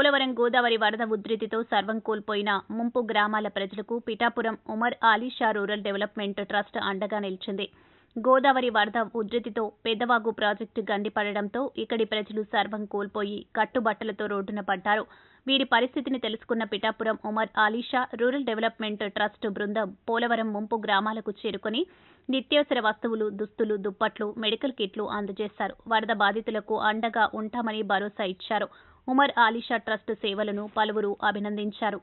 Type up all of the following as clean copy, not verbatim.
పోలవరం గోదావరి వరద ఉధృతితో సర్వం కోల్పోయిన ముంపు గ్రామాల ప్రజలకు Pithapuram Umar Ali Shah rural development trust అండగా నిలిచింది. గోదావరి వరద ఉధృతితో పెద్దవాగు ప్రాజెక్టు గండిపడడంతో ఇక్కడి ప్రజలు సర్వం కోల్పోయి కట్టుబట్టలతో రోడ్డున పడ్డారు. వీరి పరిస్థితిని తెలుసుకున్న Pithapuram Umar Ali Shah rural development trust బృందం పోలవరం ముంపు గ్రామాలకు చేరుకుని నిత్యావసర వస్తువులు, దుస్తులు, దుప్పట్లు, మెడికల్ కిట్లు అందజేశారు. వరద బాధితులకు అండగా ఉంటామని భరోసా ఇచ్చారు. ఉమర్ అలీ షా ట్రస్ట్ సేవలను పలువురు అభినందించారు.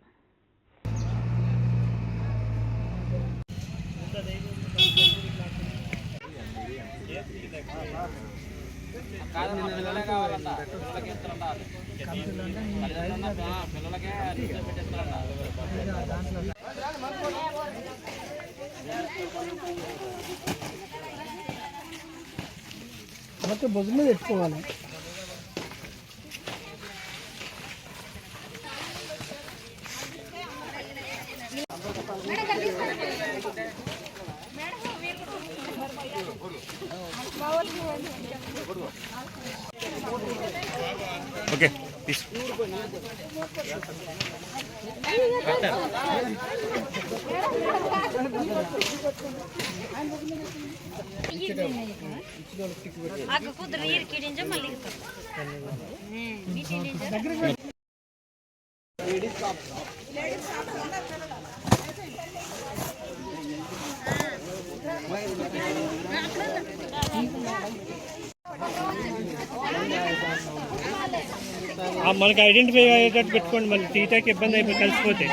భుజం మీద పెట్టుకోవాలి. ఓకే మనకి ఐడెంటిఫై అయ్యేటట్టు పెట్టుకోండి. మళ్ళీ తీటాకి ఇబ్బంది అయిపోయి కలిసిపోతే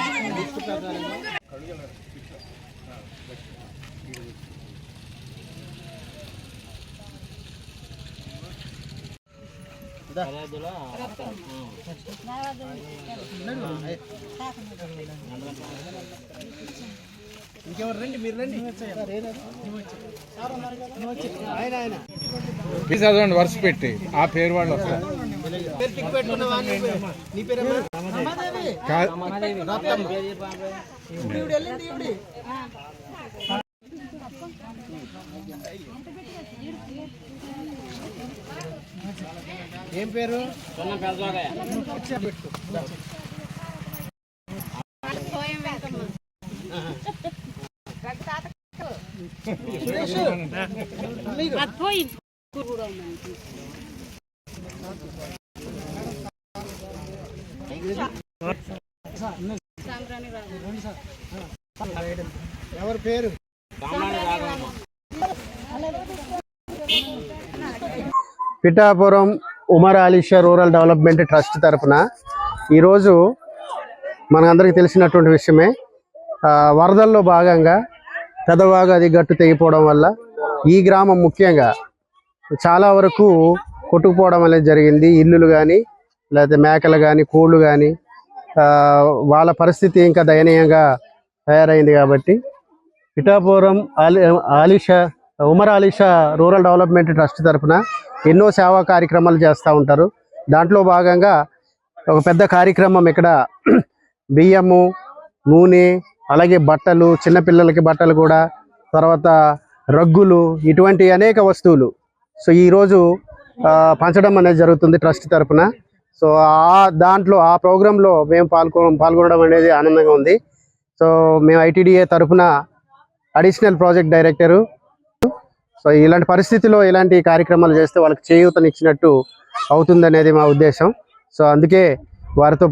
ఇంకెవరు రండి, మీరు రండి. చదవండి, వరుస పెట్టి ఆ పేరు వాళ్ళు వస్తారు. ఏం పేరు? ఎవరి పేరు? Pithapuram Umar Ali Shah rural development trust తరఫున ఈరోజు మనందరికీ తెలిసినటువంటి విషయమే, వరదల్లో భాగంగా పెదవాగు అది గట్టు తెగిపోవడం వల్ల ఈ గ్రామం ముఖ్యంగా చాలా వరకు కొట్టుకుపోవడం అనేది జరిగింది. ఇల్లులు కానీ లేకపోతే మేకలు కానీ కోళ్ళు కానీ వాళ్ళ పరిస్థితి ఇంకా దయనీయంగా తయారైంది. కాబట్టి Pithapuram Umar Ali Shah rural development trust తరఫున ఎన్నో సేవా కార్యక్రమాలు చేస్తూ ఉంటారు. దాంట్లో భాగంగా ఒక పెద్ద కార్యక్రమం ఇక్కడ బియ్యము, నూనె, అలాగే బట్టలు, చిన్నపిల్లలకి బట్టలు కూడా, తర్వాత రగ్గులు, ఇటువంటి అనేక వస్తువులు సో ఈరోజు పంచడం అనేది జరుగుతుంది ట్రస్ట్ తరఫున. సో దాంట్లో ఆ ప్రోగ్రాంలో మేము పాల్గొనడం అనేది ఆనందంగా ఉంది. సో మేము ఐటీడీఏ తరఫున అడిషనల్ ప్రాజెక్ట్ డైరెక్టరు. సో ఇలాంటి పరిస్థితిలో ఇలాంటి కార్యక్రమాలు చేస్తే వాళ్ళకి చేయూతనిచ్చినట్టు అవుతుంది అనేది మా ఉద్దేశం. సో అందుకే వారితో